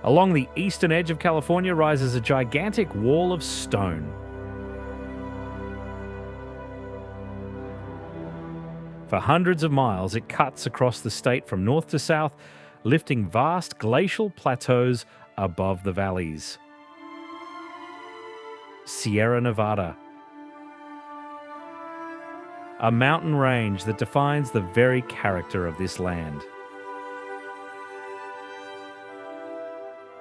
Along the eastern edge of California rises a gigantic wall of stone. For hundreds of miles, it cuts across the state from north to south, lifting vast glacial plateaus above the valleys. Sierra Nevada, a mountain range that defines the very character of this land.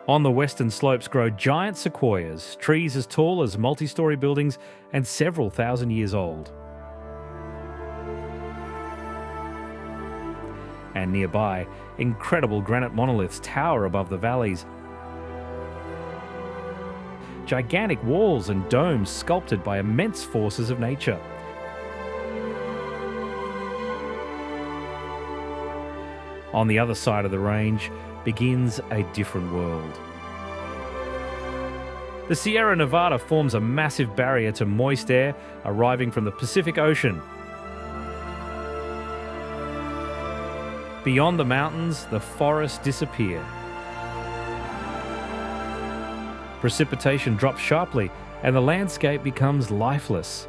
On the western slopes grow giant sequoias, trees as tall as multi-story buildings and several thousand years old. And nearby, incredible granite monoliths tower above the valleys. Gigantic walls and domes sculpted by immense forces of nature. On the other side of the range begins a different world. The Sierra Nevada forms a massive barrier to moist air arriving from the Pacific Ocean. Beyond the mountains, the forests disappear. Precipitation drops sharply, and the landscape becomes lifeless.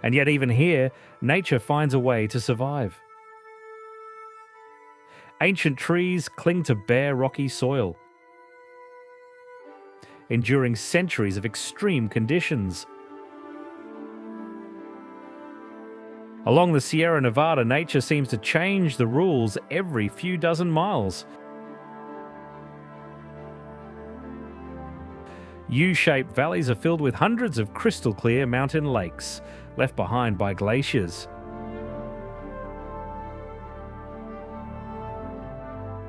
And yet even here, nature finds a way to survive. Ancient trees cling to bare, rocky soil, enduring centuries of extreme conditions. Along the Sierra Nevada, nature seems to change the rules every few dozen miles. U-shaped valleys are filled with hundreds of crystal-clear mountain lakes, left behind by glaciers.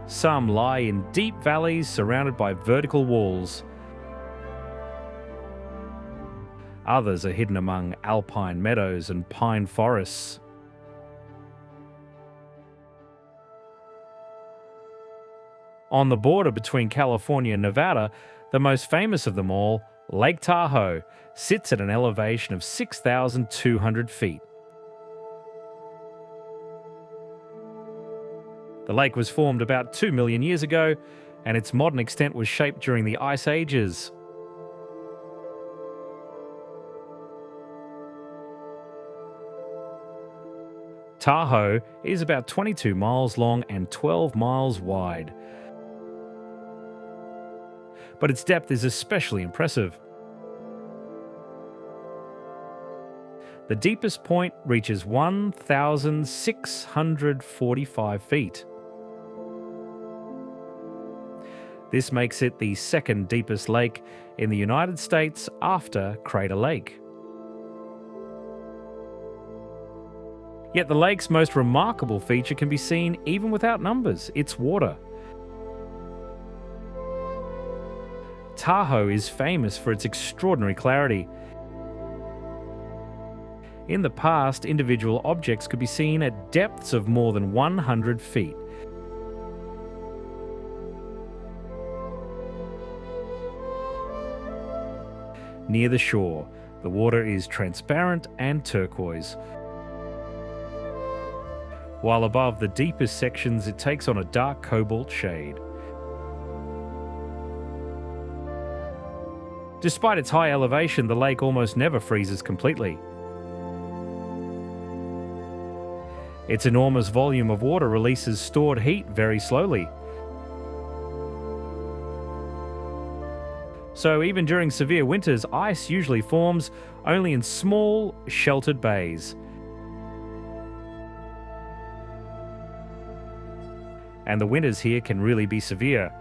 Some lie in deep valleys surrounded by vertical walls. Others are hidden among alpine meadows and pine forests. On the border between California and Nevada, the most famous of them all, Lake Tahoe, sits at an elevation of 6,200 feet. The lake was formed about 2 million years ago, and its modern extent was shaped during the Ice Ages. Tahoe is about 22 miles long and 12 miles wide. But its depth is especially impressive. The deepest point reaches 1,645 feet. This makes it the second deepest lake in the United States after Crater Lake. Yet the lake's most remarkable feature can be seen even without numbers: its water. Tahoe is famous for its extraordinary clarity. In the past, individual objects could be seen at depths of more than 100 feet. Near the shore, the water is transparent and turquoise, while above the deepest sections it takes on a dark cobalt shade. Despite its high elevation, the lake almost never freezes completely. Its enormous volume of water releases stored heat very slowly. So even during severe winters, ice usually forms only in small, sheltered bays. And the winters here can really be severe.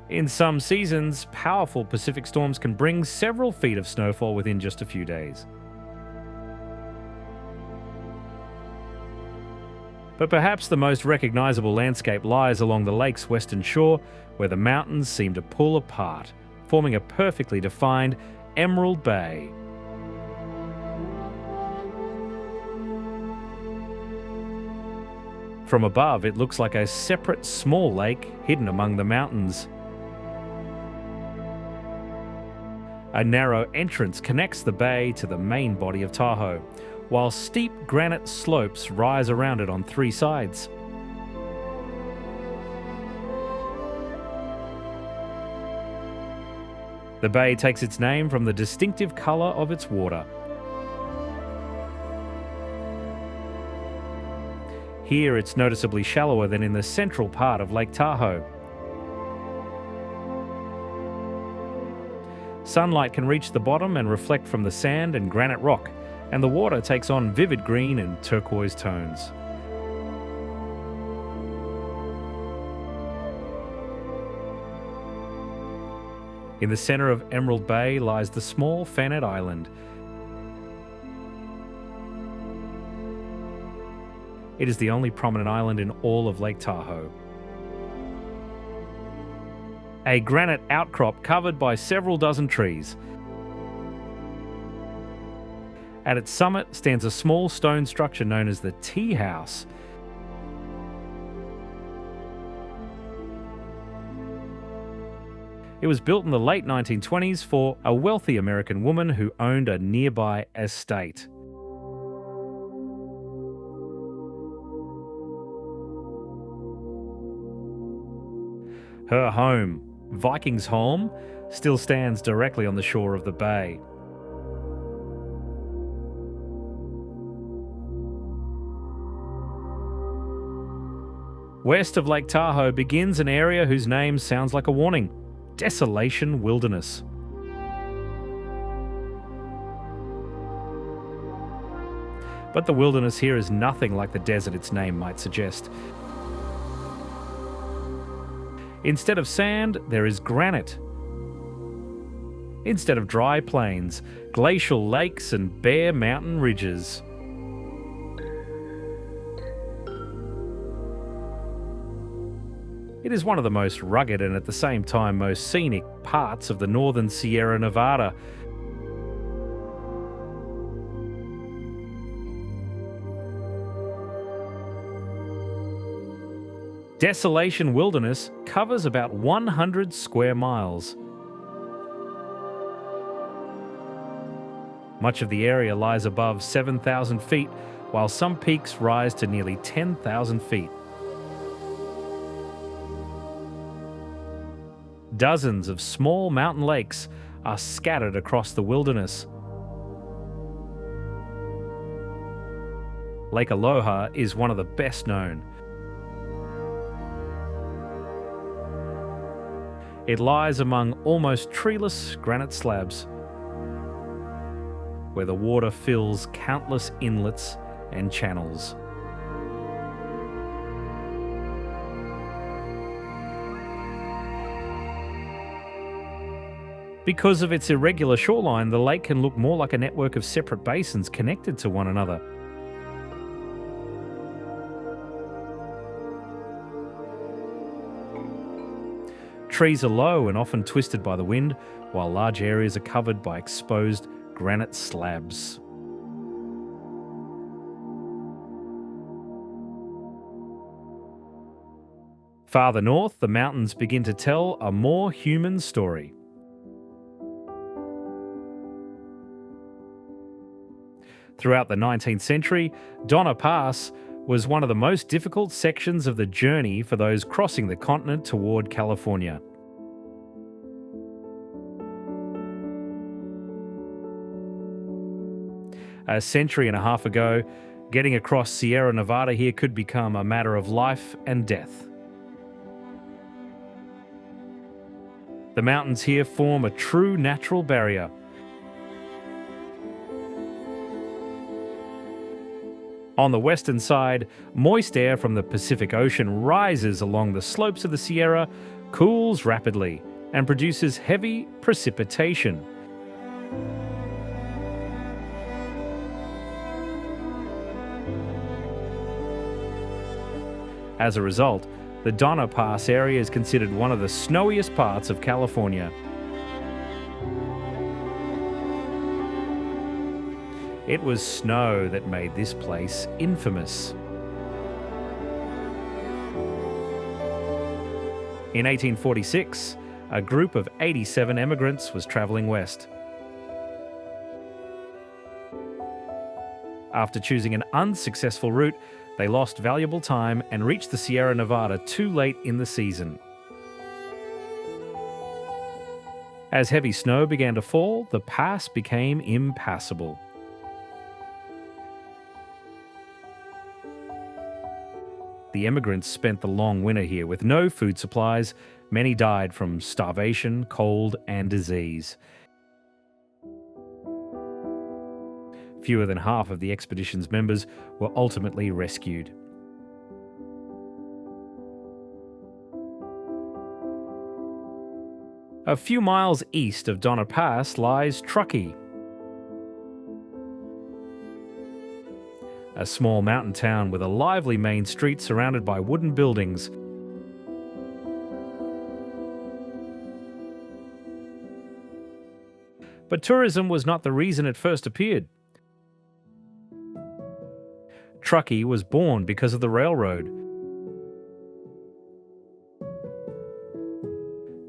In some seasons, powerful Pacific storms can bring several feet of snowfall within just a few days. But perhaps the most recognizable landscape lies along the lake's western shore, where the mountains seem to pull apart, forming a perfectly defined Emerald Bay. From above, it looks like a separate small lake hidden among the mountains. A narrow entrance connects the bay to the main body of Tahoe, while steep granite slopes rise around it on three sides. The bay takes its name from the distinctive colour of its water. Here it's noticeably shallower than in the central part of Lake Tahoe. Sunlight can reach the bottom and reflect from the sand and granite rock, and the water takes on vivid green and turquoise tones. In the centre of Emerald Bay lies the small Fanet Island. It is the only prominent island in all of Lake Tahoe. A granite outcrop covered by several dozen trees. At its summit stands a small stone structure known as the Tea House. It was built in the late 1920s for a wealthy American woman who owned a nearby estate. Her home, Viking's Holm, still stands directly on the shore of the bay. West of Lake Tahoe begins an area whose name sounds like a warning: Desolation Wilderness. But the wilderness here is nothing like the desert its name might suggest. Instead of sand, there is granite. Instead of dry plains, glacial lakes and bare mountain ridges. It is one of the most rugged and at the same time most scenic parts of the northern Sierra Nevada. Desolation Wilderness covers about 100 square miles. Much of the area lies above 7,000 feet, while some peaks rise to nearly 10,000 feet. Dozens of small mountain lakes are scattered across the wilderness. Lake Aloha is one of the best known. It lies among almost treeless granite slabs, where the water fills countless inlets and channels. Because of its irregular shoreline, the lake can look more like a network of separate basins connected to one another. Trees are low and often twisted by the wind, while large areas are covered by exposed granite slabs. Farther north, the mountains begin to tell a more human story. Throughout the 19th century, Donner Pass was one of the most difficult sections of the journey for those crossing the continent toward California. A century and a half ago, getting across Sierra Nevada here could become a matter of life and death. The mountains here form a true natural barrier. On the western side, moist air from the Pacific Ocean rises along the slopes of the Sierra, cools rapidly, and produces heavy precipitation. As a result, the Donner Pass area is considered one of the snowiest parts of California. It was snow that made this place infamous. In 1846, a group of 87 emigrants was traveling west. After choosing an unsuccessful route, they lost valuable time and reached the Sierra Nevada too late in the season. As heavy snow began to fall, the pass became impassable. The emigrants spent the long winter here with no food supplies. Many died from starvation, cold, and disease. Fewer than half of the expedition's members were ultimately rescued. A few miles east of Donner Pass lies Truckee, a small mountain town with a lively main street surrounded by wooden buildings. But tourism was not the reason it first appeared. Truckee was born because of the railroad.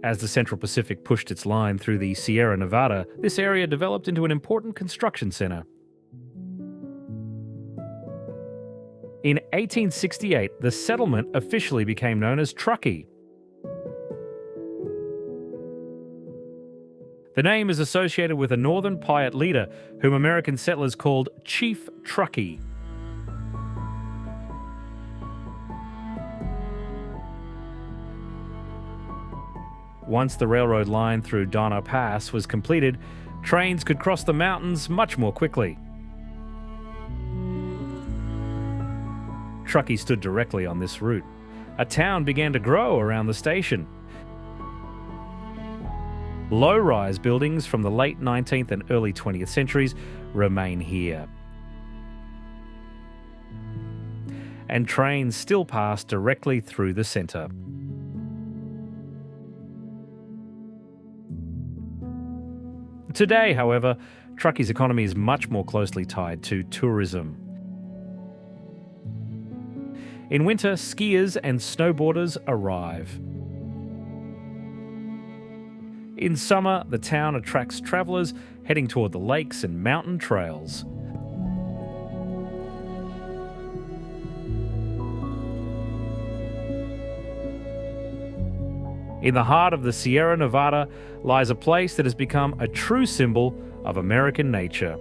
As the Central Pacific pushed its line through the Sierra Nevada, this area developed into an important construction center. In 1868, the settlement officially became known as Truckee. The name is associated with a Northern Piute leader whom American settlers called Chief Truckee. Once the railroad line through Donner Pass was completed, trains could cross the mountains much more quickly. Truckee stood directly on this route. A town began to grow around the station. Low-rise buildings from the late 19th and early 20th centuries remain here. And trains still pass directly through the centre. Today, however, Truckee's economy is much more closely tied to tourism. In winter, skiers and snowboarders arrive. In summer, the town attracts travellers heading toward the lakes and mountain trails. In the heart of the Sierra Nevada lies a place that has become a true symbol of American nature: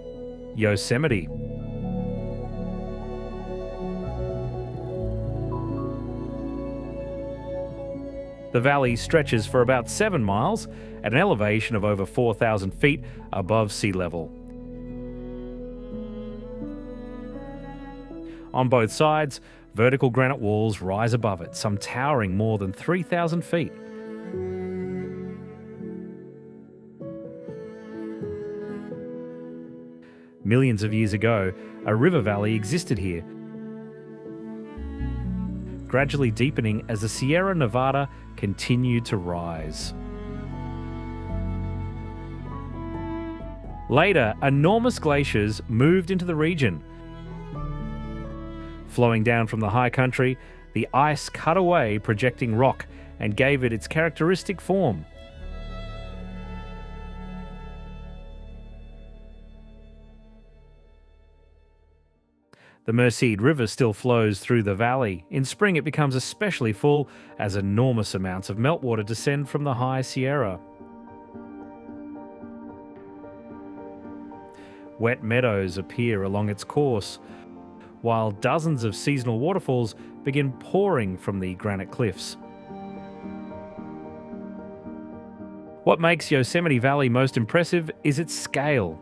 Yosemite. The valley stretches for about 7 miles at an elevation of over 4,000 feet above sea level. On both sides, vertical granite walls rise above it, some towering more than 3,000 feet. Millions of years ago, a river valley existed here, gradually deepening as the Sierra Nevada continued to rise. Later, enormous glaciers moved into the region. Flowing down from the high country, the ice cut away projecting rock and gave it its characteristic form. The Merced River still flows through the valley. In spring it becomes especially full as enormous amounts of meltwater descend from the high Sierra. Wet meadows appear along its course, while dozens of seasonal waterfalls begin pouring from the granite cliffs. What makes Yosemite Valley most impressive is its scale.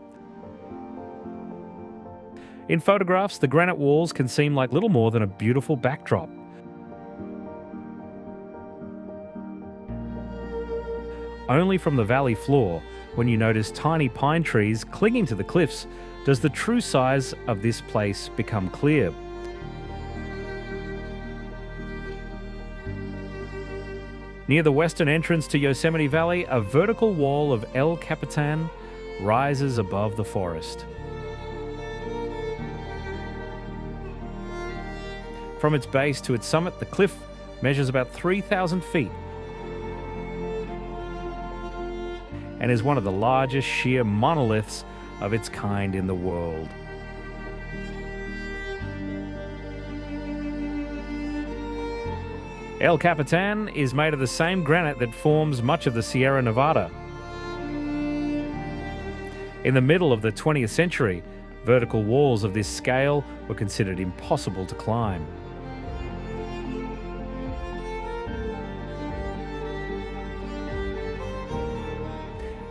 In photographs, the granite walls can seem like little more than a beautiful backdrop. Only from the valley floor, when you notice tiny pine trees clinging to the cliffs, does the true size of this place become clear. Near the western entrance to Yosemite Valley, a vertical wall of El Capitan rises above the forest. From its base to its summit, the cliff measures about 3,000 feet and is one of the largest sheer monoliths of its kind in the world. El Capitan is made of the same granite that forms much of the Sierra Nevada. In the middle of the 20th century, vertical walls of this scale were considered impossible to climb.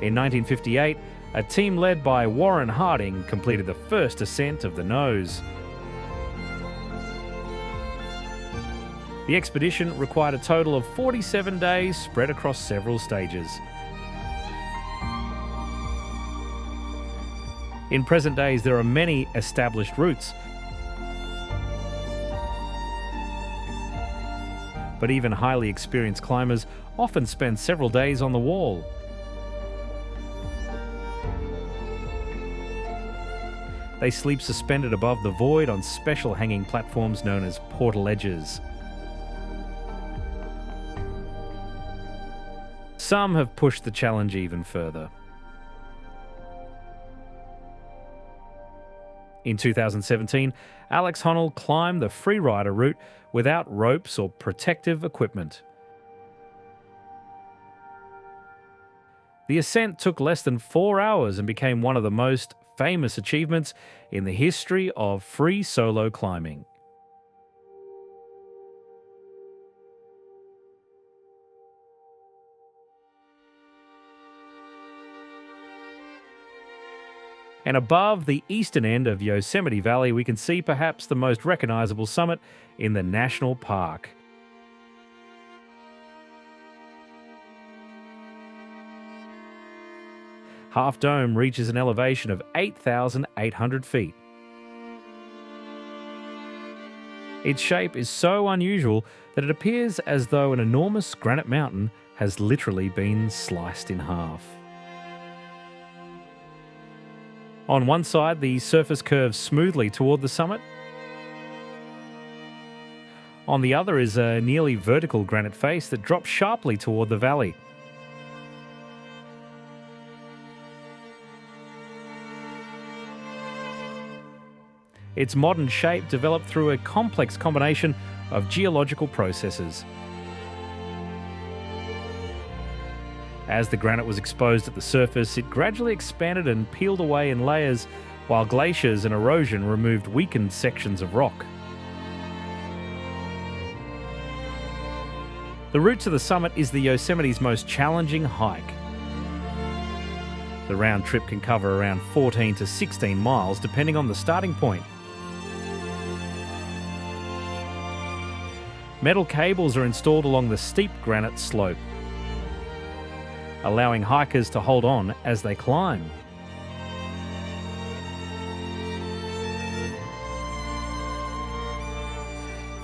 In 1958, a team led by Warren Harding completed the first ascent of the nose. The expedition required a total of 47 days spread across several stages. In present days, there are many established routes, but even highly experienced climbers often spend several days on the wall. They sleep suspended above the void on special hanging platforms known as portaledges. Some have pushed the challenge even further. In 2017, Alex Honnold climbed the freerider route without ropes or protective equipment. The ascent took less than 4 hours and became one of the most famous achievements in the history of free solo climbing. And above the eastern end of Yosemite Valley, we can see perhaps the most recognizable summit in the national park. Half Dome reaches an elevation of 8,800 feet. Its shape is so unusual that it appears as though an enormous granite mountain has literally been sliced in half. On one side, the surface curves smoothly toward the summit. On the other is a nearly vertical granite face that drops sharply toward the valley. Its modern shape developed through a complex combination of geological processes. As the granite was exposed at the surface, it gradually expanded and peeled away in layers, while glaciers and erosion removed weakened sections of rock. The route to the summit is the Yosemite's most challenging hike. The round trip can cover around 14 to 16 miles, depending on the starting point. Metal cables are installed along the steep granite slope, allowing hikers to hold on as they climb.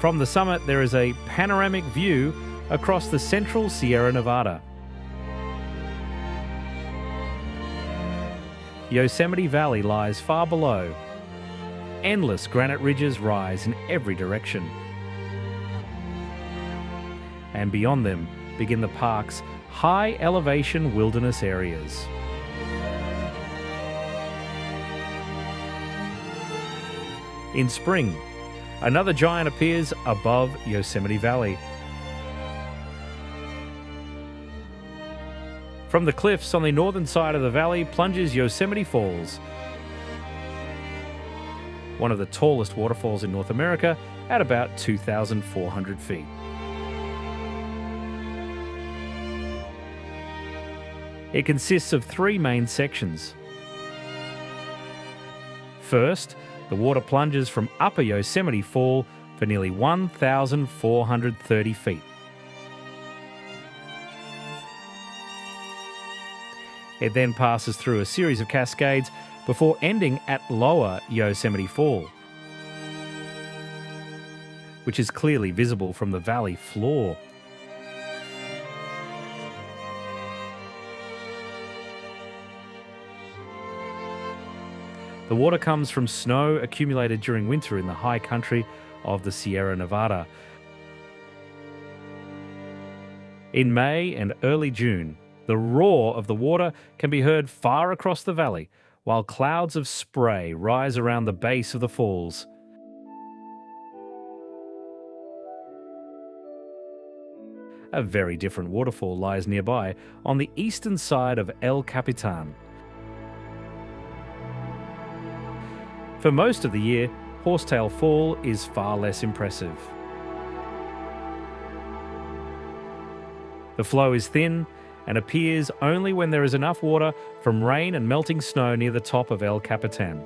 From the summit, there is a panoramic view across the central Sierra Nevada. Yosemite Valley lies far below. Endless granite ridges rise in every direction. And beyond them begin the park's high elevation wilderness areas. In spring, another giant appears above Yosemite Valley. From the cliffs on the northern side of the valley plunges Yosemite Falls, one of the tallest waterfalls in North America at about 2,400 feet. It consists of 3 main sections. First, the water plunges from Upper Yosemite Fall for nearly 1,430 feet. It then passes through a series of cascades before ending at Lower Yosemite Fall, which is clearly visible from the valley floor. The water comes from snow accumulated during winter in the high country of the Sierra Nevada. In May and early June, the roar of the water can be heard far across the valley, while clouds of spray rise around the base of the falls. A very different waterfall lies nearby on the eastern side of El Capitan. For most of the year, Horsetail Fall is far less impressive. The flow is thin and appears only when there is enough water from rain and melting snow near the top of El Capitan.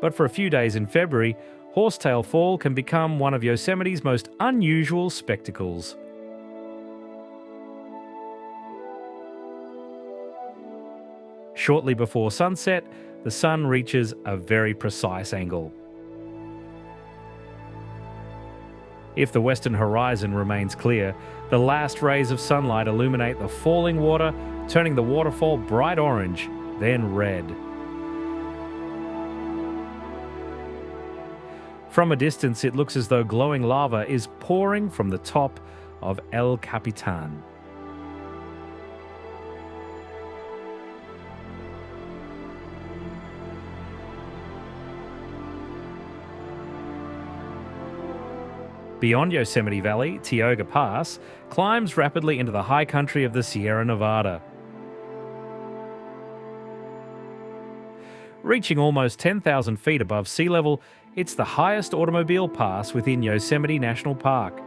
But for a few days in February, Horsetail Fall can become one of Yosemite's most unusual spectacles. Shortly before sunset, the sun reaches a very precise angle. If the western horizon remains clear, the last rays of sunlight illuminate the falling water, turning the waterfall bright orange, then red. From a distance, it looks as though glowing lava is pouring from the top of El Capitan. Beyond Yosemite Valley, Tioga Pass climbs rapidly into the high country of the Sierra Nevada. Reaching almost 10,000 feet above sea level, it's the highest automobile pass within Yosemite National Park.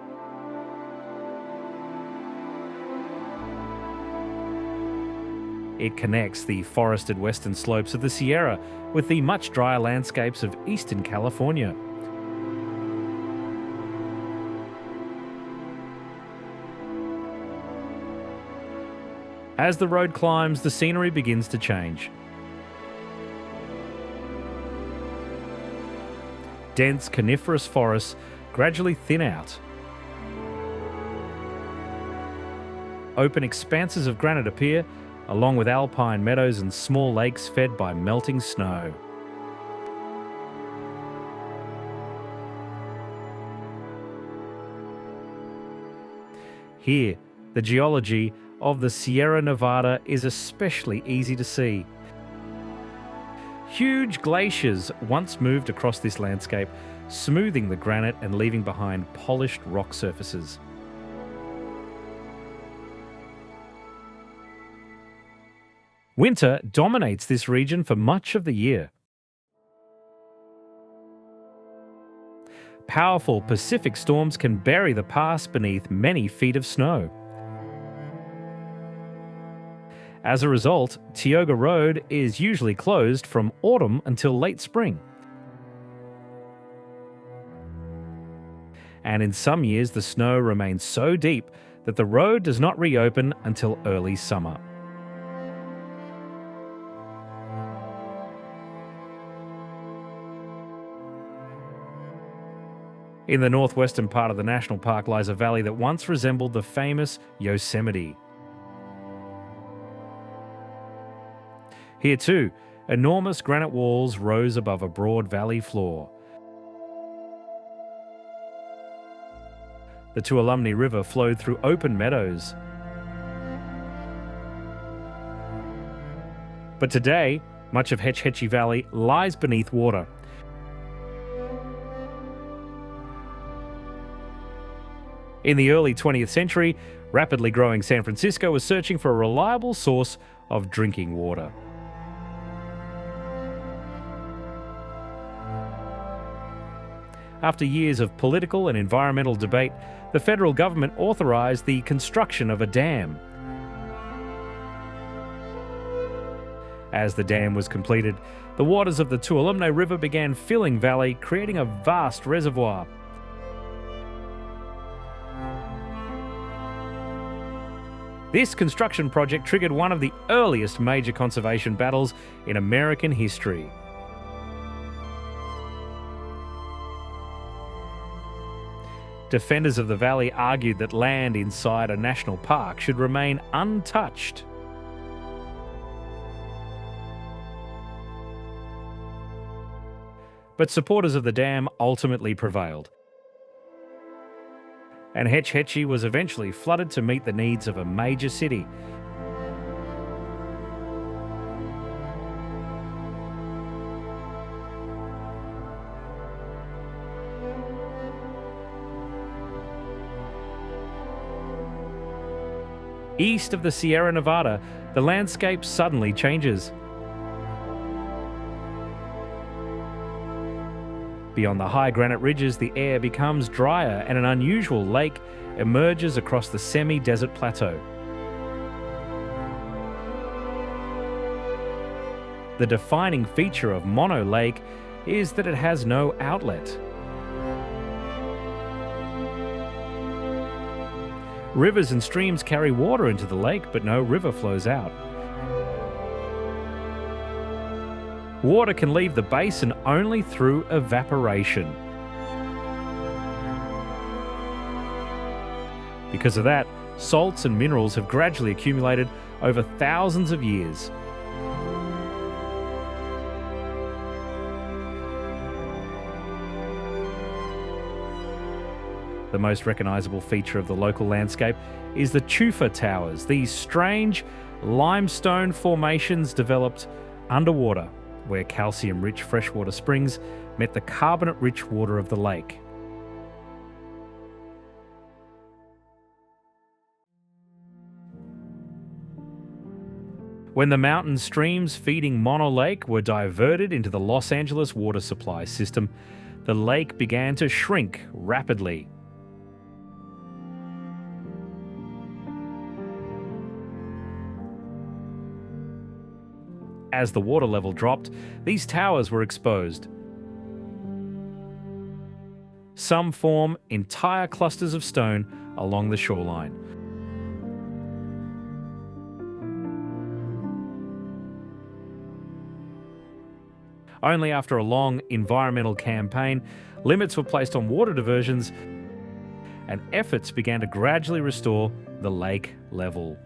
It connects the forested western slopes of the Sierra with the much drier landscapes of eastern California. As the road climbs, the scenery begins to change. Dense coniferous forests gradually thin out. Open expanses of granite appear, along with alpine meadows and small lakes fed by melting snow. Here, the geology of the Sierra Nevada is especially easy to see. Huge glaciers once moved across this landscape, smoothing the granite and leaving behind polished rock surfaces. Winter dominates this region for much of the year. Powerful Pacific storms can bury the pass beneath many feet of snow. As a result, Tioga Road is usually closed from autumn until late spring. And in some years, the snow remains so deep that the road does not reopen until early summer. In the northwestern part of the national park lies a valley that once resembled the famous Yosemite. Here too, enormous granite walls rose above a broad valley floor. The Tuolumne River flowed through open meadows. But today, much of Hetch Hetchy Valley lies beneath water. In the early 20th century, rapidly growing San Francisco was searching for a reliable source of drinking water. After years of political and environmental debate, the federal government authorized the construction of a dam. As the dam was completed, the waters of the Tuolumne River began filling valley, creating a vast reservoir. This construction project triggered one of the earliest major conservation battles in American history. Defenders of the valley argued that land inside a national park should remain untouched. But supporters of the dam ultimately prevailed, and Hetch Hetchy was eventually flooded to meet the needs of a major city. East of the Sierra Nevada, the landscape suddenly changes. Beyond the high granite ridges, the air becomes drier and an unusual lake emerges across the semi-desert plateau. The defining feature of Mono Lake is that it has no outlet. Rivers and streams carry water into the lake, but no river flows out. Water can leave the basin only through evaporation. Because of that, salts and minerals have gradually accumulated over thousands of years. The most recognizable feature of the local landscape is the Tufa Towers, these strange limestone formations developed underwater, where calcium-rich freshwater springs met the carbonate-rich water of the lake. When the mountain streams feeding Mono Lake were diverted into the Los Angeles water supply system, the lake began to shrink rapidly. As the water level dropped, these towers were exposed. Some form entire clusters of stone along the shoreline. Only after a long environmental campaign, limits were placed on water diversions and efforts began to gradually restore the lake level.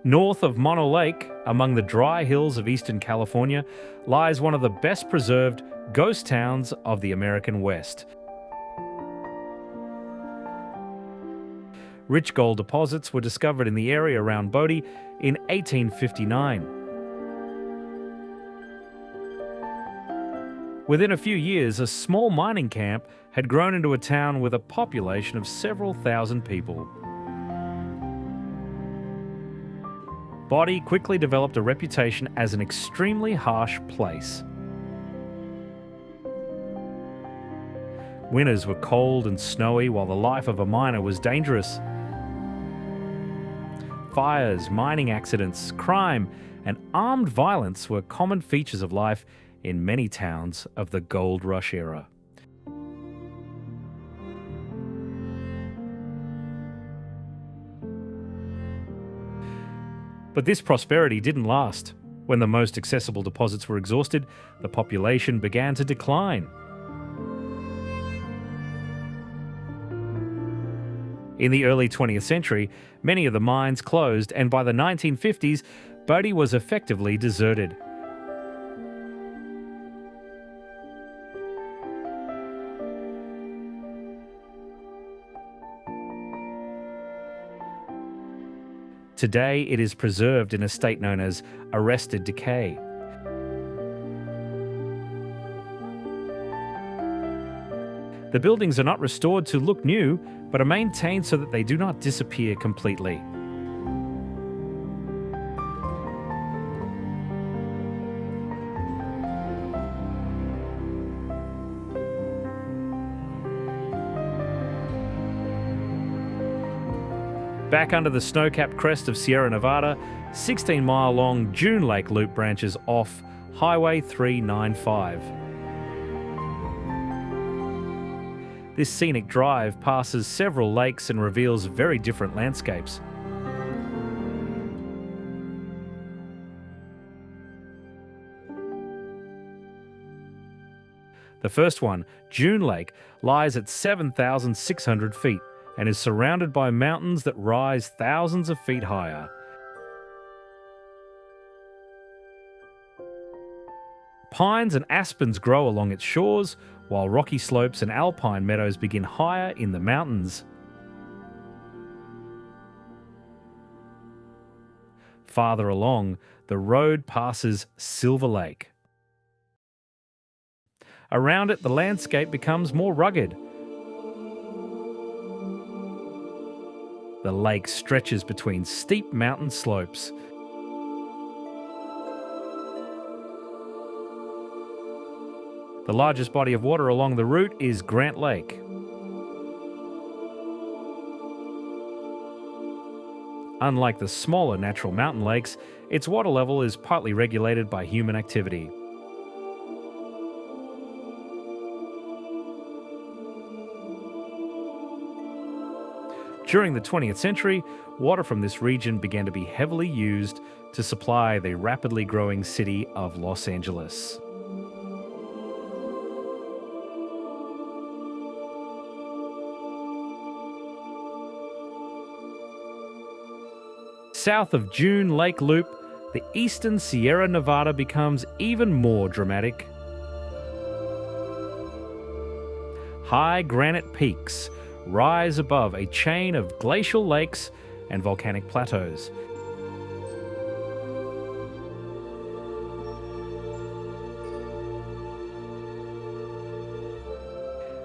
North of Mono Lake, among the dry hills of eastern California, lies one of the best preserved ghost towns of the American West. Rich gold deposits were discovered in the area around Bodie in 1859. Within a few years, a small mining camp had grown into a town with a population of several thousand people. Bodie quickly developed a reputation as an extremely harsh place. Winters were cold and snowy, while the life of a miner was dangerous. Fires, mining accidents, crime, and armed violence were common features of life in many towns of the Gold Rush era. But this prosperity didn't last. When the most accessible deposits were exhausted, the population began to decline. In the early 20th century, many of the mines closed, and by the 1950s, Bodie was effectively deserted. Today, it is preserved in a state known as arrested decay. The buildings are not restored to look new, but are maintained so that they do not disappear completely. Back under the snow-capped crest of Sierra Nevada, 16-mile-long June Lake Loop branches off Highway 395. This scenic drive passes several lakes and reveals very different landscapes. The first one, June Lake, lies at 7,600 feet and is surrounded by mountains that rise thousands of feet higher. Pines and aspens grow along its shores, while rocky slopes and alpine meadows begin higher in the mountains. Farther along, the road passes Silver Lake. Around it, the landscape becomes more rugged. The lake stretches between steep mountain slopes. The largest body of water along the route is Grant Lake. Unlike the smaller natural mountain lakes, its water level is partly regulated by human activity. During the 20th century, water from this region began to be heavily used to supply the rapidly growing city of Los Angeles. South of June Lake Loop, the eastern Sierra Nevada becomes even more dramatic. High granite peaks rise above a chain of glacial lakes and volcanic plateaus.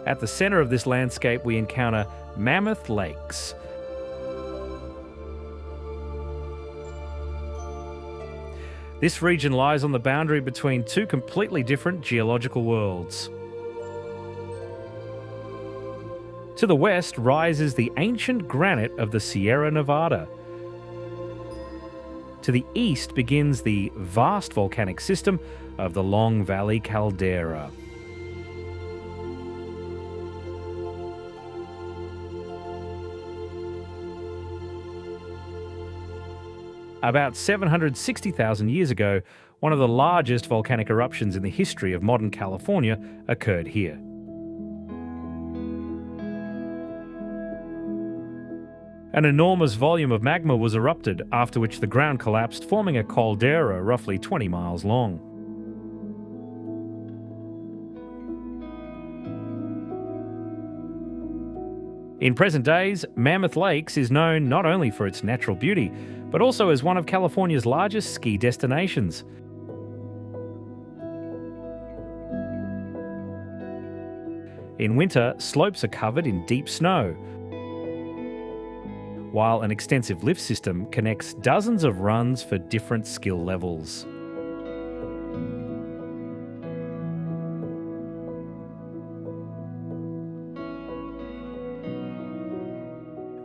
At the center of this landscape, we encounter Mammoth Lakes. This region lies on the boundary between two completely different geological worlds. To the west rises the ancient granite of the Sierra Nevada. To the east begins the vast volcanic system of the Long Valley Caldera. About 760,000 years ago, one of the largest volcanic eruptions in the history of modern California occurred here. An enormous volume of magma was erupted, after which the ground collapsed, forming a caldera roughly 20 miles long. In present days, Mammoth Lakes is known not only for its natural beauty, but also as one of California's largest ski destinations. In winter, slopes are covered in deep snow, while an extensive lift system connects dozens of runs for different skill levels.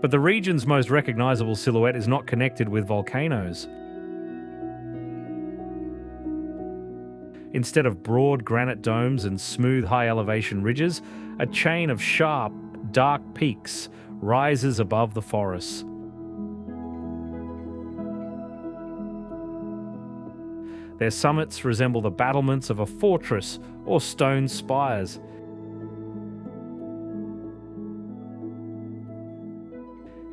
But the region's most recognizable silhouette is not connected with volcanoes. Instead of broad granite domes and smooth high-elevation ridges, a chain of sharp, dark peaks rises above the forests. Their summits resemble the battlements of a fortress or stone spires.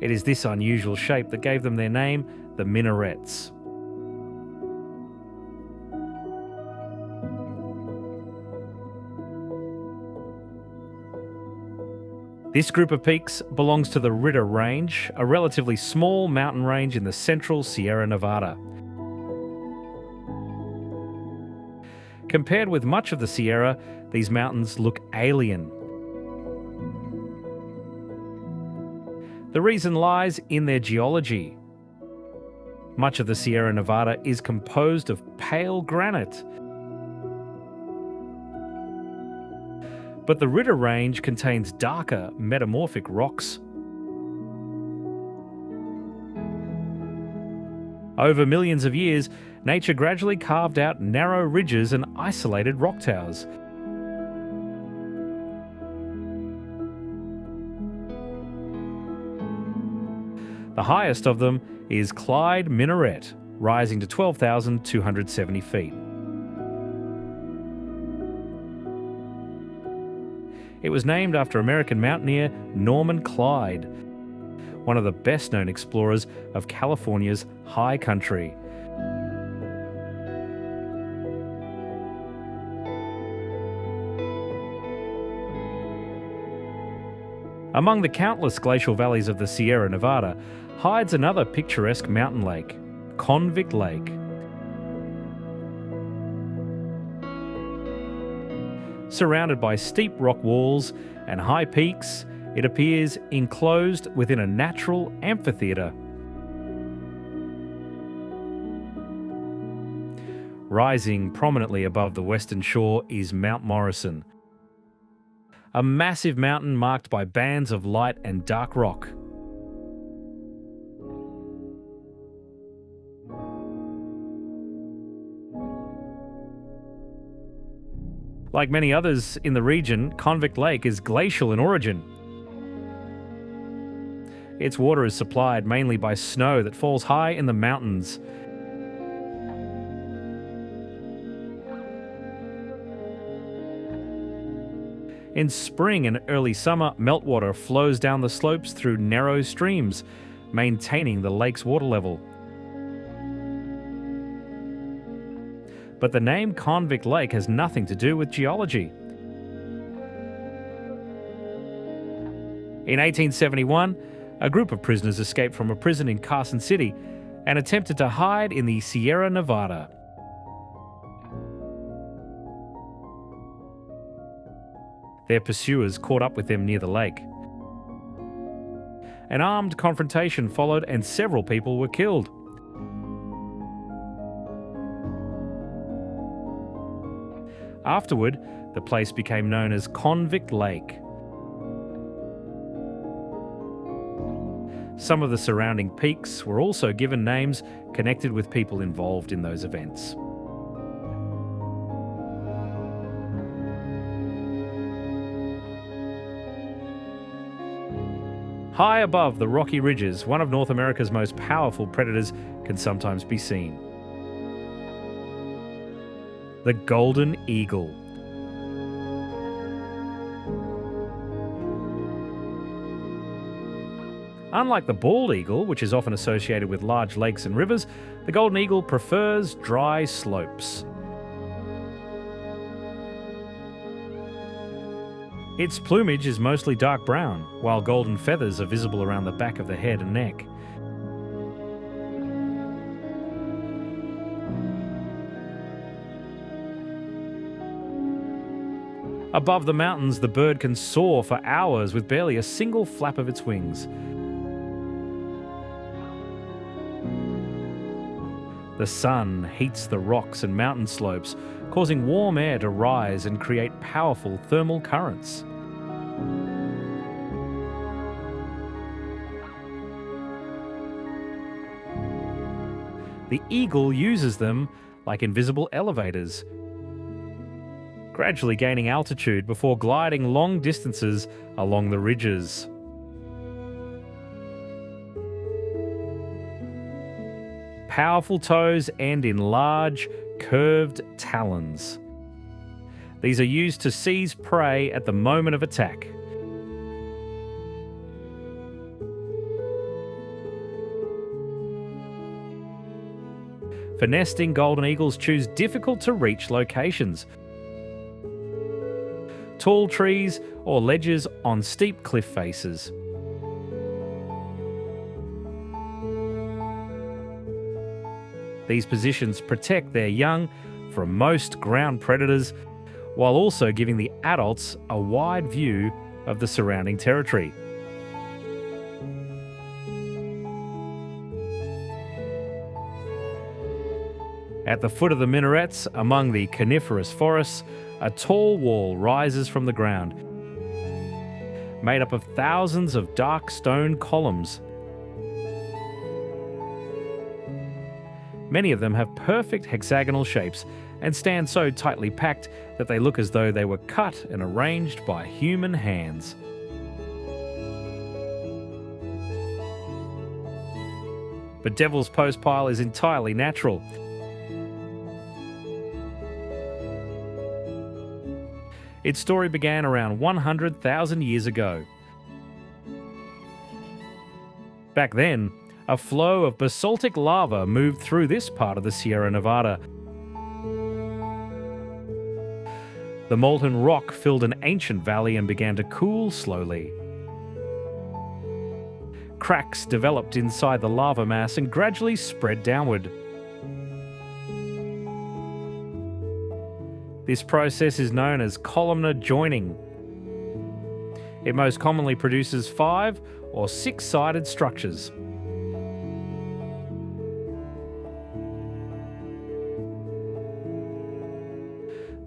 It is this unusual shape that gave them their name, the minarets. This group of peaks belongs to the Ritter Range, a relatively small mountain range in the central Sierra Nevada. Compared with much of the Sierra, these mountains look alien. The reason lies in their geology. Much of the Sierra Nevada is composed of pale granite. But the Ritter Range contains darker, metamorphic rocks. Over millions of years, nature gradually carved out narrow ridges and isolated rock towers. The highest of them is Clyde Minaret, rising to 12,270 feet. It was named after American mountaineer Norman Clyde, one of the best-known explorers of California's high country. Among the countless glacial valleys of the Sierra Nevada hides another picturesque mountain lake, Convict Lake. Surrounded by steep rock walls and high peaks, it appears enclosed within a natural amphitheatre. Rising prominently above the western shore is Mount Morrison, a massive mountain marked by bands of light and dark rock. Like many others in the region, Convict Lake is glacial in origin. Its water is supplied mainly by snow that falls high in the mountains. In spring and early summer, meltwater flows down the slopes through narrow streams, maintaining the lake's water level. But the name Convict Lake has nothing to do with geology. In 1871, a group of prisoners escaped from a prison in Carson City and attempted to hide in the Sierra Nevada. Their pursuers caught up with them near the lake. An armed confrontation followed and several people were killed. Afterward, the place became known as Convict Lake. Some of the surrounding peaks were also given names connected with people involved in those events. High above the rocky ridges, one of North America's most powerful predators can sometimes be seen. The golden eagle. Unlike the bald eagle, which is often associated with large lakes and rivers, the golden eagle prefers dry slopes. Its plumage is mostly dark brown, while golden feathers are visible around the back of the head and neck. Above the mountains, the bird can soar for hours with barely a single flap of its wings. The sun heats the rocks and mountain slopes, causing warm air to rise and create powerful thermal currents. The eagle uses them like invisible elevators, gradually gaining altitude before gliding long distances along the ridges. Powerful toes end in large, curved talons. These are used to seize prey at the moment of attack. For nesting, golden eagles choose difficult-to-reach locations. Tall trees or ledges on steep cliff faces. These positions protect their young from most ground predators, while also giving the adults a wide view of the surrounding territory. At the foot of the minarets, among the coniferous forests, a tall wall rises from the ground, made up of thousands of dark stone columns. Many of them have perfect hexagonal shapes and stand so tightly packed that they look as though they were cut and arranged by human hands. But Devil's Postpile is entirely natural. Its story began around 100,000 years ago. Back then, a flow of basaltic lava moved through this part of the Sierra Nevada. The molten rock filled an ancient valley and began to cool slowly. Cracks developed inside the lava mass and gradually spread downward. This process is known as columnar joining. It most commonly produces 5 or 6-sided structures.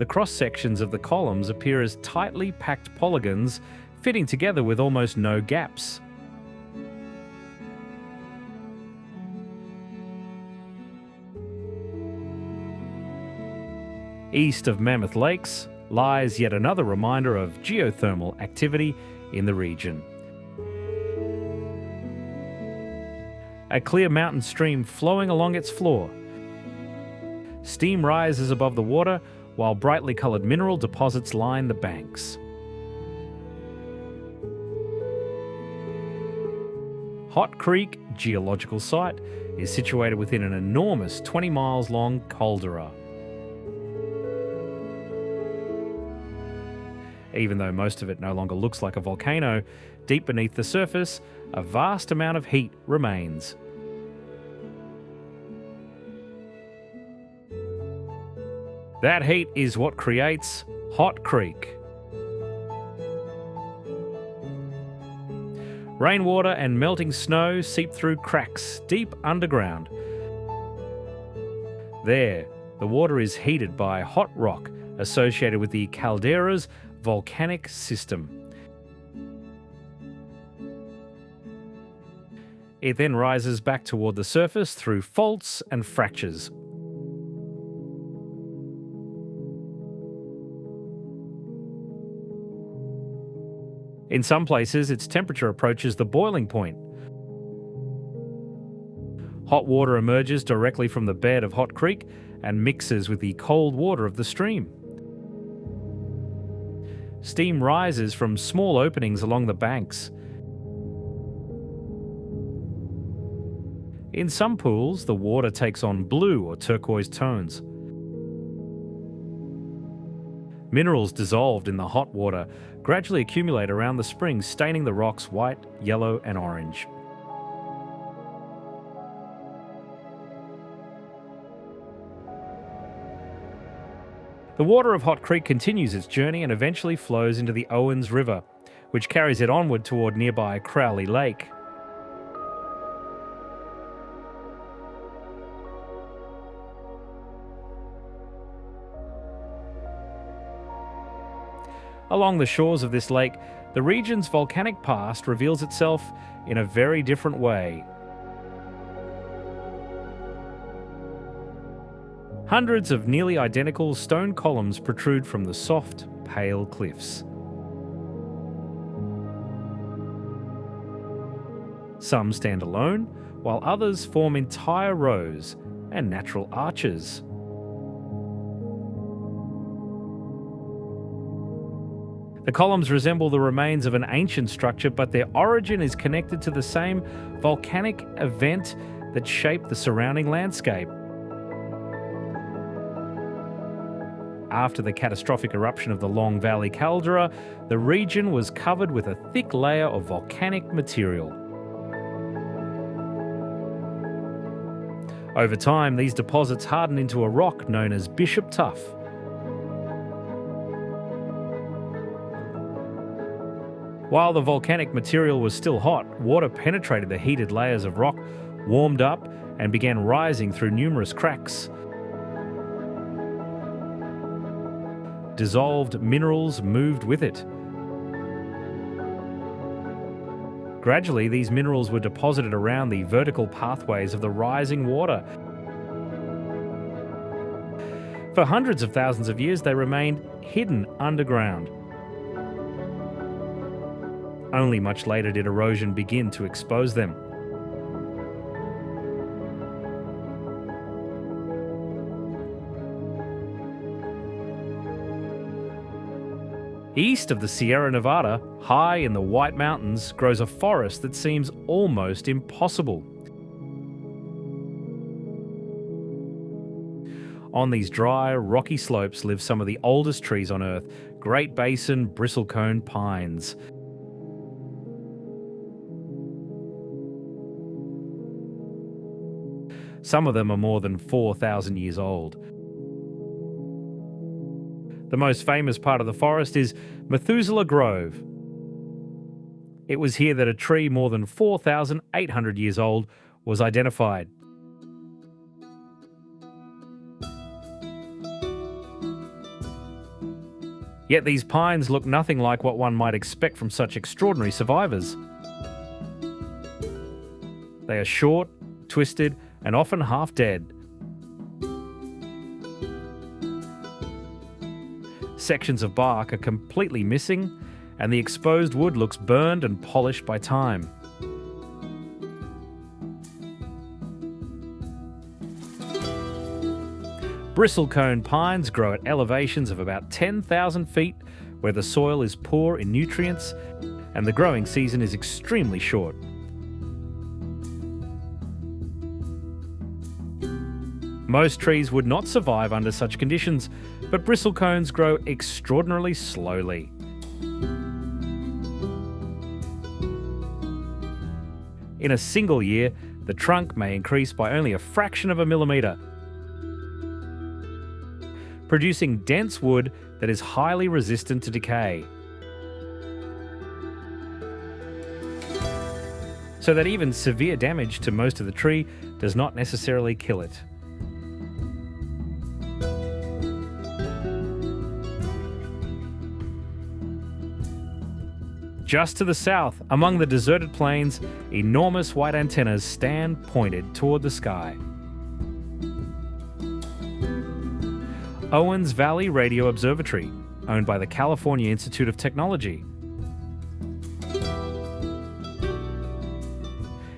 The cross-sections of the columns appear as tightly packed polygons, fitting together with almost no gaps. East of Mammoth Lakes lies yet another reminder of geothermal activity in the region. A clear mountain stream flowing along its floor. Steam rises above the water while brightly coloured mineral deposits line the banks. Hot Creek geological site is situated within an enormous 20 miles long caldera. Even though most of it no longer looks like a volcano, deep beneath the surface, a vast amount of heat remains. That heat is what creates Hot Creek. Rainwater and melting snow seep through cracks deep underground. There, the water is heated by hot rock associated with the caldera's volcanic system. It then rises back toward the surface through faults and fractures. In some places, its temperature approaches the boiling point. Hot water emerges directly from the bed of Hot Creek and mixes with the cold water of the stream. Steam rises from small openings along the banks. In some pools, the water takes on blue or turquoise tones. Minerals dissolved in the hot water gradually accumulate around the springs, staining the rocks white, yellow, and orange. The water of Hot Creek continues its journey and eventually flows into the Owens River, which carries it onward toward nearby Crowley Lake. Along the shores of this lake, the region's volcanic past reveals itself in a very different way. Hundreds of nearly identical stone columns protrude from the soft, pale cliffs. Some stand alone, while others form entire rows and natural arches. The columns resemble the remains of an ancient structure, but their origin is connected to the same volcanic event that shaped the surrounding landscape. After the catastrophic eruption of the Long Valley caldera, the region was covered with a thick layer of volcanic material. Over time, these deposits hardened into a rock known as Bishop Tuff. While the volcanic material was still hot, water penetrated the heated layers of rock, warmed up, and began rising through numerous cracks. Dissolved minerals moved with it. Gradually, these minerals were deposited around the vertical pathways of the rising water. For hundreds of thousands of years, they remained hidden underground. Only much later did erosion begin to expose them. East of the Sierra Nevada, high in the White Mountains, grows a forest that seems almost impossible. On these dry, rocky slopes live some of the oldest trees on Earth, Great Basin bristlecone pines. Some of them are more than 4,000 years old. The most famous part of the forest is Methuselah Grove. It was here that a tree more than 4,800 years old was identified. Yet these pines look nothing like what one might expect from such extraordinary survivors. They are short, twisted, and often half dead. Sections of bark are completely missing, and the exposed wood looks burned and polished by time. Bristlecone pines grow at elevations of about 10,000 feet, where the soil is poor in nutrients and the growing season is extremely short. Most trees would not survive under such conditions, but bristlecones grow extraordinarily slowly. In a single year, the trunk may increase by only a fraction of a millimetre, producing dense wood that is highly resistant to decay. So that even severe damage to most of the tree does not necessarily kill it. Just to the south, among the deserted plains, enormous white antennas stand pointed toward the sky. Owens Valley Radio Observatory, owned by the California Institute of Technology.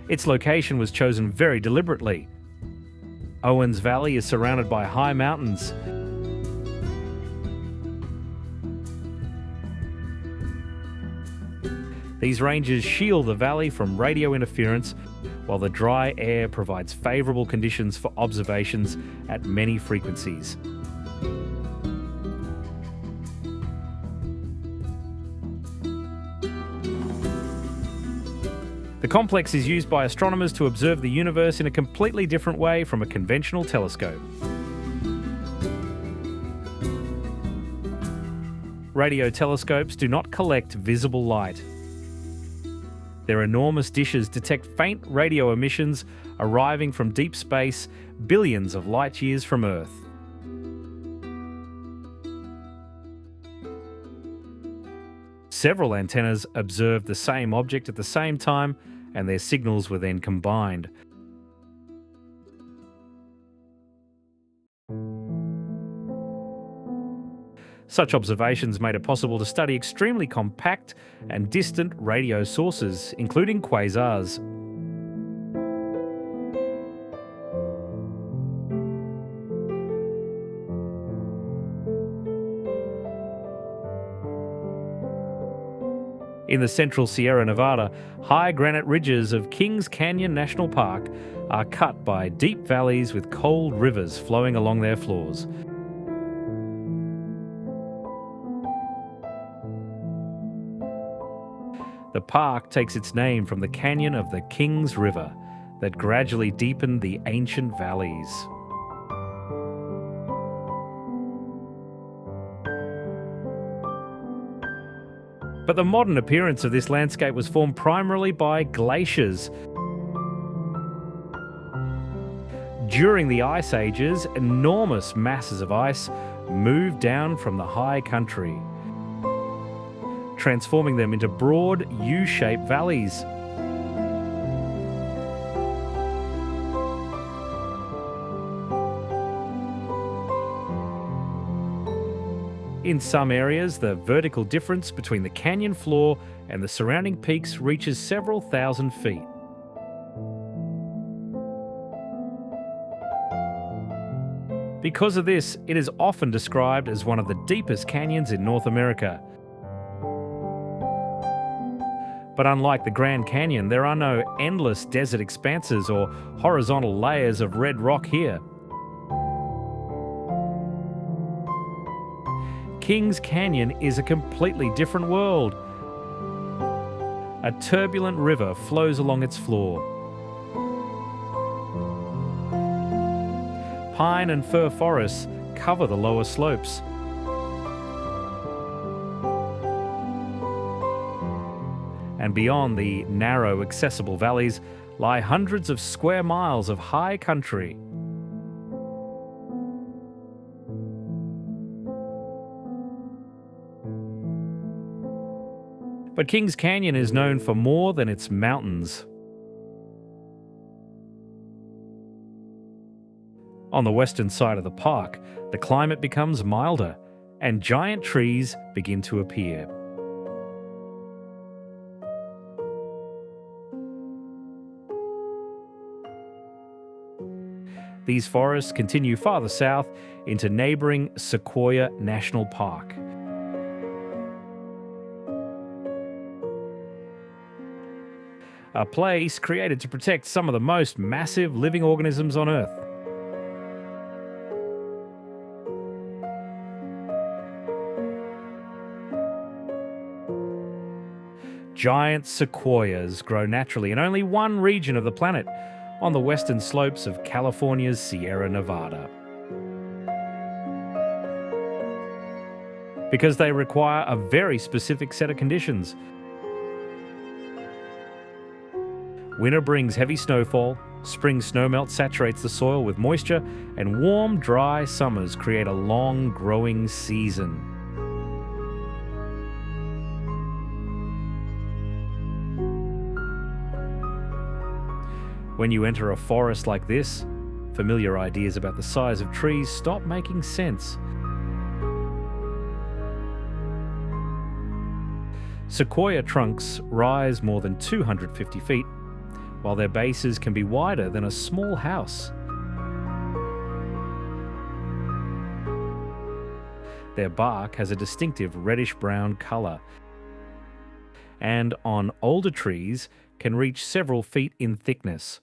Its location was chosen very deliberately. Owens Valley is surrounded by high mountains. These ranges shield the valley from radio interference, while the dry air provides favourable conditions for observations at many frequencies. The complex is used by astronomers to observe the universe in a completely different way from a conventional telescope. Radio telescopes do not collect visible light. Their enormous dishes detect faint radio emissions arriving from deep space, billions of light years from Earth. Several antennas observed the same object at the same time, and their signals were then combined. Such observations made it possible to study extremely compact and distant radio sources, including quasars. In the central Sierra Nevada, high granite ridges of Kings Canyon National Park are cut by deep valleys with cold rivers flowing along their floors. The park takes its name from the canyon of the Kings River that gradually deepened the ancient valleys. But the modern appearance of this landscape was formed primarily by glaciers. During the ice ages, enormous masses of ice moved down from the high country, transforming them into broad U-shaped valleys. In some areas, the vertical difference between the canyon floor and the surrounding peaks reaches several thousand feet. Because of this, it is often described as one of the deepest canyons in North America. But unlike the Grand Canyon, there are no endless desert expanses or horizontal layers of red rock here. Kings Canyon is a completely different world. A turbulent river flows along its floor. Pine and fir forests cover the lower slopes. And beyond the narrow, accessible valleys lie hundreds of square miles of high country. But Kings Canyon is known for more than its mountains. On the western side of the park, the climate becomes milder, and giant trees begin to appear. These forests continue farther south into neighbouring Sequoia National Park. A place created to protect some of the most massive living organisms on Earth. Giant sequoias grow naturally in only one region of the planet, on the western slopes of California's Sierra Nevada. Because they require a very specific set of conditions. Winter brings heavy snowfall, spring snowmelt saturates the soil with moisture, and warm, dry summers create a long growing season. When you enter a forest like this, familiar ideas about the size of trees stop making sense. Sequoia trunks rise more than 250 feet, while their bases can be wider than a small house. Their bark has a distinctive reddish-brown colour, and on older trees can reach several feet in thickness.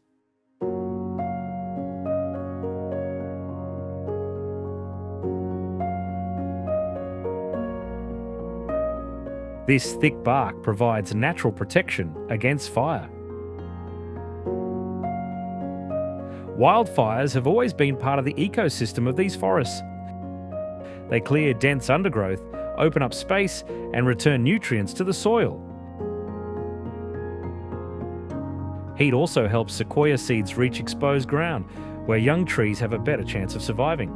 This thick bark provides natural protection against fire. Wildfires have always been part of the ecosystem of these forests. They clear dense undergrowth, open up space, and return nutrients to the soil. Heat also helps sequoia seeds reach exposed ground, where young trees have a better chance of surviving.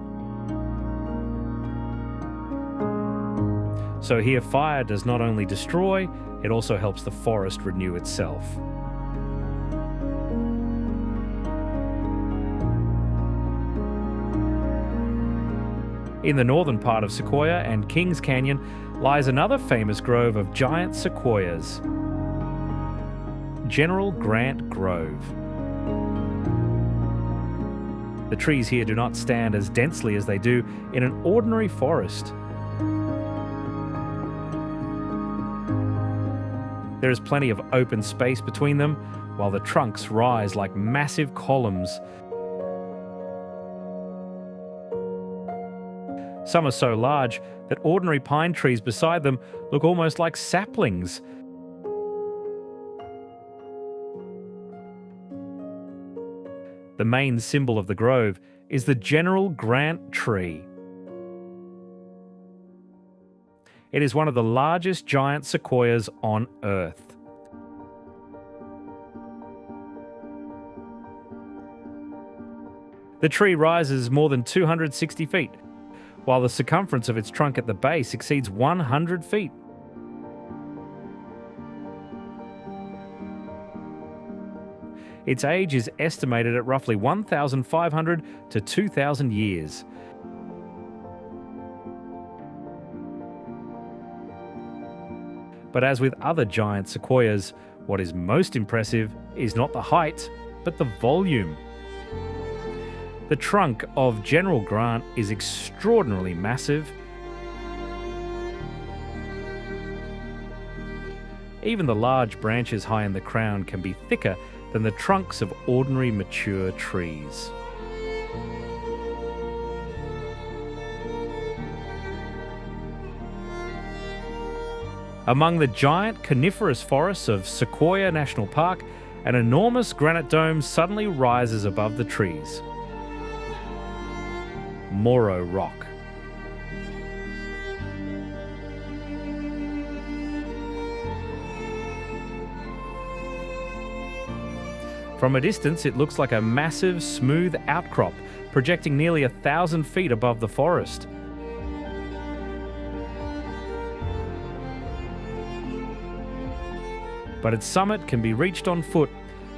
So here, fire does not only destroy, it also helps the forest renew itself. In the northern part of Sequoia and Kings Canyon lies another famous grove of giant sequoias, General Grant Grove. The trees here do not stand as densely as they do in an ordinary forest. There is plenty of open space between them, while the trunks rise like massive columns. Some are so large that ordinary pine trees beside them look almost like saplings. The main symbol of the grove is the General Grant tree. It is one of the largest giant sequoias on Earth. The tree rises more than 260 feet, while the circumference of its trunk at the base exceeds 100 feet. Its age is estimated at roughly 1,500 to 2,000 years. But as with other giant sequoias, what is most impressive is not the height, but the volume. The trunk of General Grant is extraordinarily massive. Even the large branches high in the crown can be thicker than the trunks of ordinary mature trees. Among the giant coniferous forests of Sequoia National Park, an enormous granite dome suddenly rises above the trees. Moro Rock. From a distance, it looks like a massive, smooth outcrop, projecting nearly 1,000 feet above the forest. but its summit can be reached on foot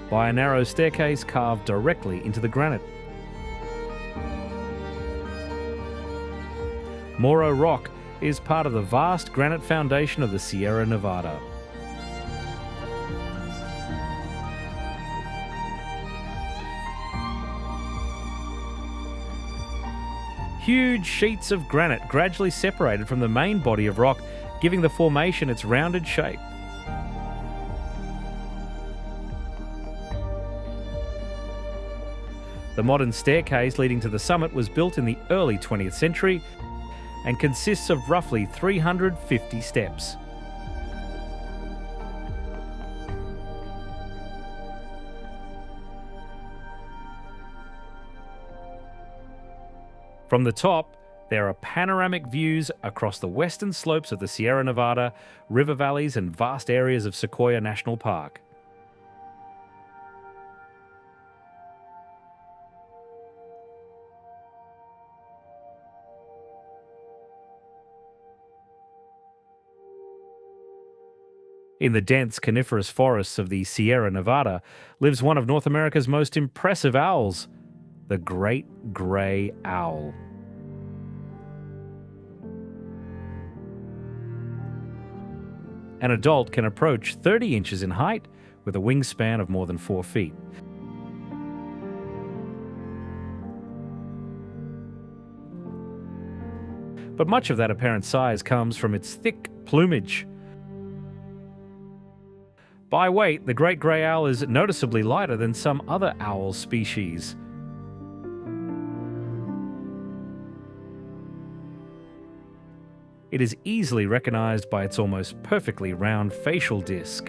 by a narrow staircase carved directly into the granite. Morro Rock is part of the vast granite foundation of the Sierra Nevada. Huge sheets of granite gradually separated from the main body of rock, giving the formation its rounded shape. The modern staircase leading to the summit was built in the early 20th century and consists of roughly 350 steps. From the top, there are panoramic views across the western slopes of the Sierra Nevada, river valleys and vast areas of Sequoia National Park. In the dense coniferous forests of the Sierra Nevada lives one of North America's most impressive owls, the great grey owl. An adult can approach 30 inches in height with a wingspan of more than 4 feet. But much of that apparent size comes from its thick plumage. By weight, the great grey owl is noticeably lighter than some other owl species. It is easily recognized by its almost perfectly round facial disc.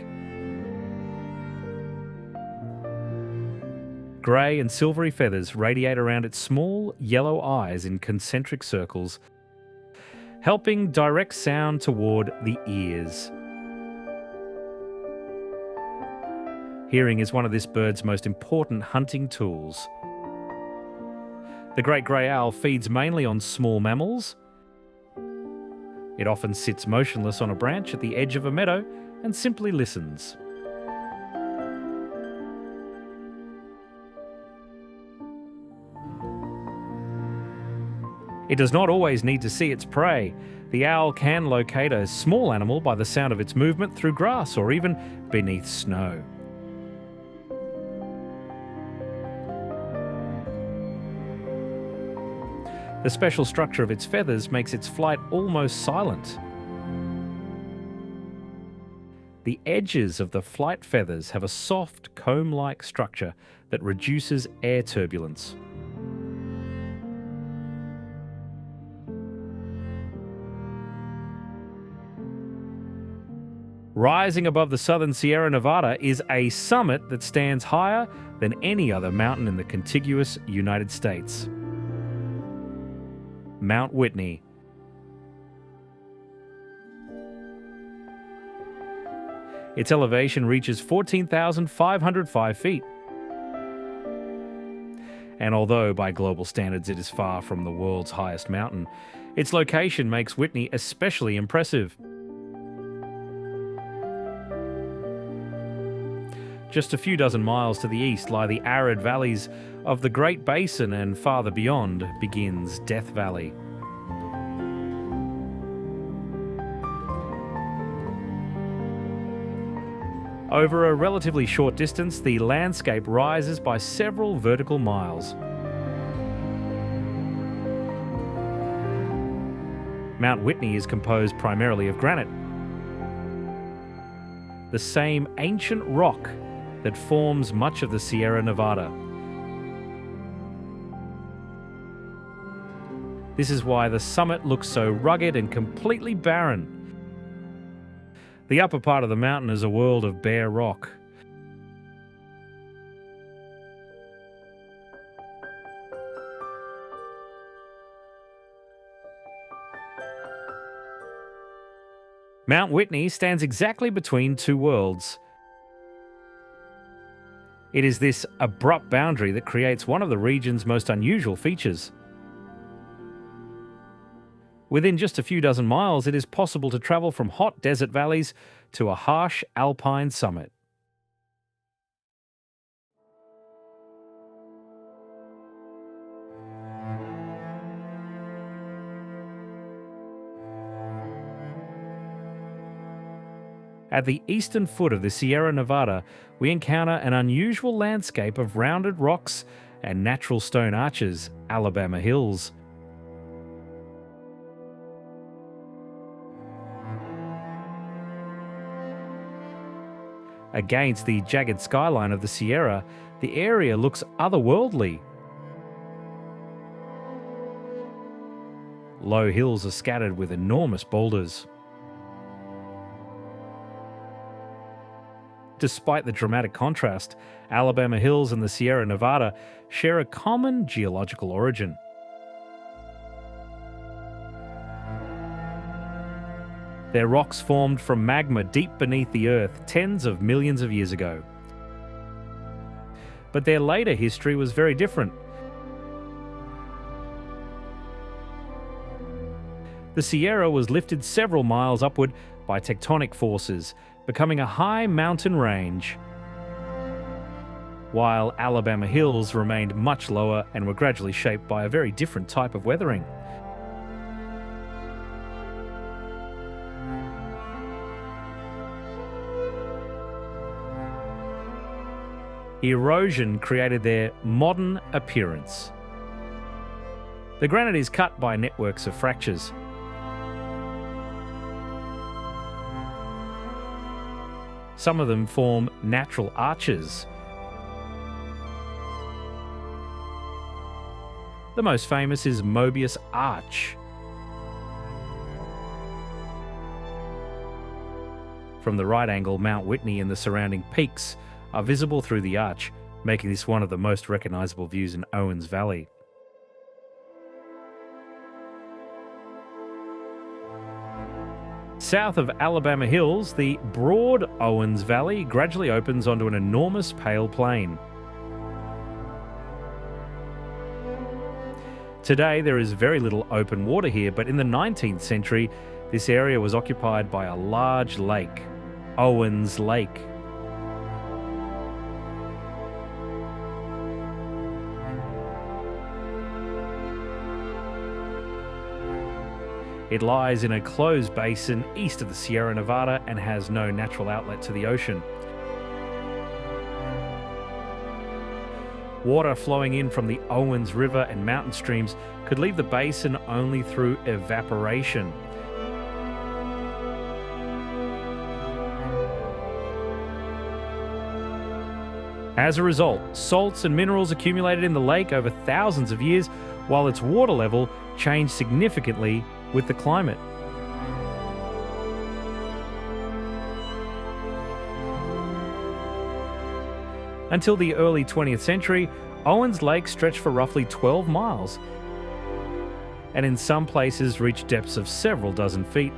Grey and silvery feathers radiate around its small yellow eyes in concentric circles, helping direct sound toward the ears. Hearing is one of this bird's most important hunting tools. The great grey owl feeds mainly on small mammals. It often sits motionless on a branch at the edge of a meadow and simply listens. It does not always need to see its prey. The owl can locate a small animal by the sound of its movement through grass or even beneath snow. The special structure of its feathers makes its flight almost silent. The edges of the flight feathers have a soft, comb-like structure that reduces air turbulence. Rising above the southern Sierra Nevada is a summit that stands higher than any other mountain in the contiguous United States. Mount Whitney. Its elevation reaches 14,505 feet. And although by global standards it is far from the world's highest mountain, its location makes Whitney especially impressive. Just a few dozen miles to the east lie the arid valleys of the Great Basin, and farther beyond begins Death Valley. Over a relatively short distance, the landscape rises by several vertical miles. Mount Whitney is composed primarily of granite, the same ancient rock that forms much of the Sierra Nevada. This is why the summit looks so rugged and completely barren. The upper part of the mountain is a world of bare rock. Mount Whitney stands exactly between two worlds. It is this abrupt boundary that creates one of the region's most unusual features. Within just a few dozen miles, it is possible to travel from hot desert valleys to a harsh alpine summit. At the eastern foot of the Sierra Nevada, we encounter an unusual landscape of rounded rocks and natural stone arches, Alabama Hills. Against the jagged skyline of the Sierra, the area looks otherworldly. Low hills are scattered with enormous boulders. Despite the dramatic contrast, Alabama Hills and the Sierra Nevada share a common geological origin. They're rocks formed from magma deep beneath the earth tens of millions of years ago. But their later history was very different. The Sierra was lifted several miles upward by tectonic forces, becoming a high mountain range, while Alabama Hills remained much lower and were gradually shaped by a very different type of weathering. Erosion created their modern appearance. The granite is cut by networks of fractures. Some of them form natural arches. The most famous is Mobius Arch. From the right angle, Mount Whitney and the surrounding peaks are visible through the arch, making this one of the most recognizable views in Owens Valley. South of Alabama Hills, the broad Owens Valley gradually opens onto an enormous pale plain. Today there is very little open water here, but in the 19th century this area was occupied by a large lake, Owens Lake. It lies in a closed basin east of the Sierra Nevada and has no natural outlet to the ocean. Water flowing in from the Owens River and mountain streams could leave the basin only through evaporation. As a result, salts and minerals accumulated in the lake over thousands of years, while its water level changed significantly with the climate. Until the early 20th century, Owens Lake stretched for roughly 12 miles, and in some places reached depths of several dozen feet.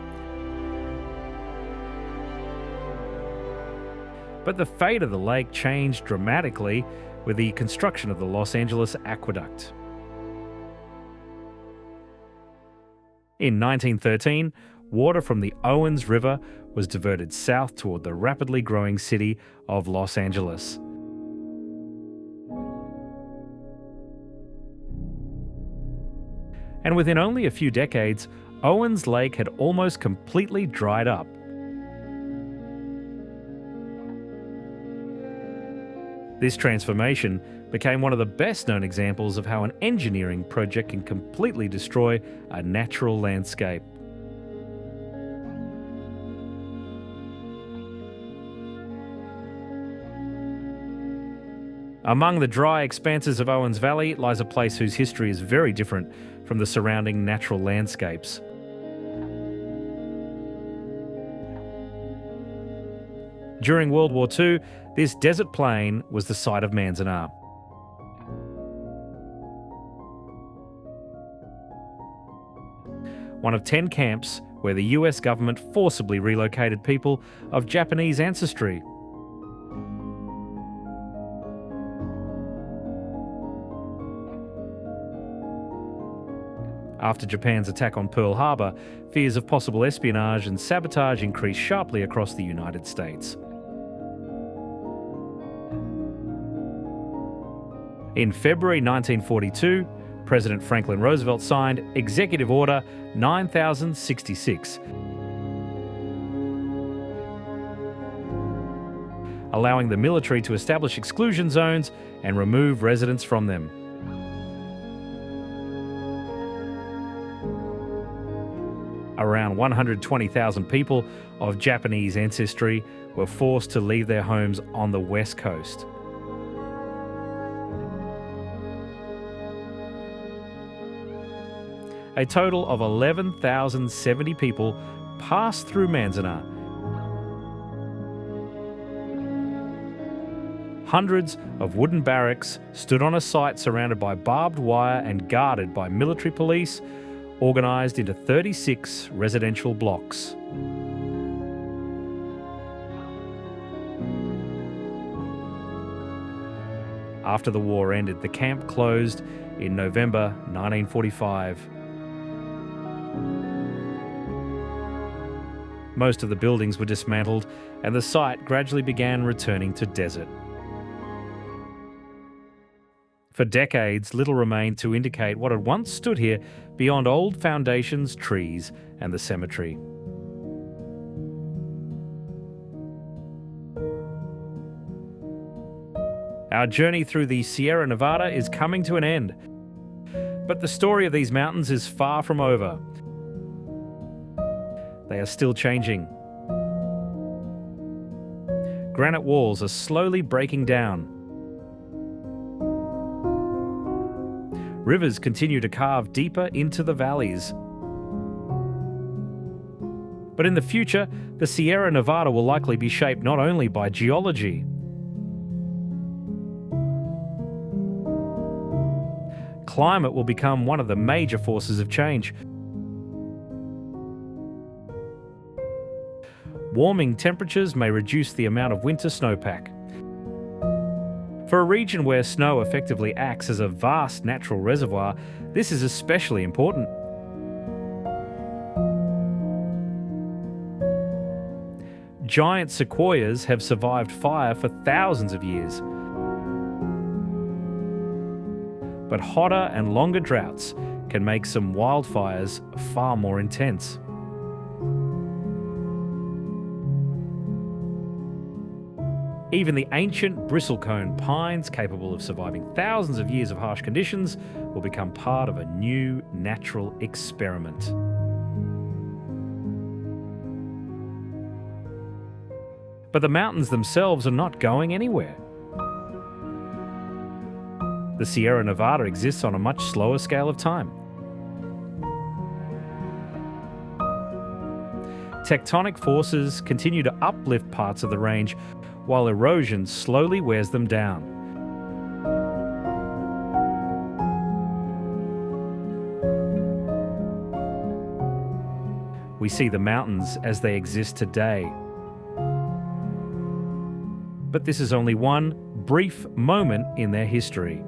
But the fate of the lake changed dramatically with the construction of the Los Angeles Aqueduct. In 1913, water from the Owens River was diverted south toward the rapidly growing city of Los Angeles. And within only a few decades, Owens Lake had almost completely dried up. This transformation became one of the best-known examples of how an engineering project can completely destroy a natural landscape. Among the dry expanses of Owens Valley lies a place whose history is very different from the surrounding natural landscapes. During World War II, this desert plain was the site of Manzanar. One of 10 camps where the US government forcibly relocated people of Japanese ancestry. After Japan's attack on Pearl Harbor, fears of possible espionage and sabotage increased sharply across the United States. In February 1942, President Franklin Roosevelt signed Executive Order 9066, allowing the military to establish exclusion zones and remove residents from them. Around 120,000 people of Japanese ancestry were forced to leave their homes on the West Coast. A total of 11,070 people passed through Manzanar. Hundreds of wooden barracks stood on a site surrounded by barbed wire and guarded by military police, organised into 36 residential blocks. After the war ended, the camp closed in November 1945. Most of the buildings were dismantled, and the site gradually began returning to desert. For decades, little remained to indicate what had once stood here beyond old foundations, trees, and the cemetery. Our journey through the Sierra Nevada is coming to an end. But the story of these mountains is far from over. They are still changing. Granite walls are slowly breaking down. Rivers continue to carve deeper into the valleys. But in the future, the Sierra Nevada will likely be shaped not only by geology. Climate will become one of the major forces of change. Warming temperatures may reduce the amount of winter snowpack. For a region where snow effectively acts as a vast natural reservoir, this is especially important. Giant sequoias have survived fire for thousands of years. But hotter and longer droughts can make some wildfires far more intense. Even the ancient bristlecone pines, capable of surviving thousands of years of harsh conditions, will become part of a new natural experiment. But the mountains themselves are not going anywhere. The Sierra Nevada exists on a much slower scale of time. Tectonic forces continue to uplift parts of the range, while erosion slowly wears them down. We see the mountains as they exist today. But this is only one brief moment in their history.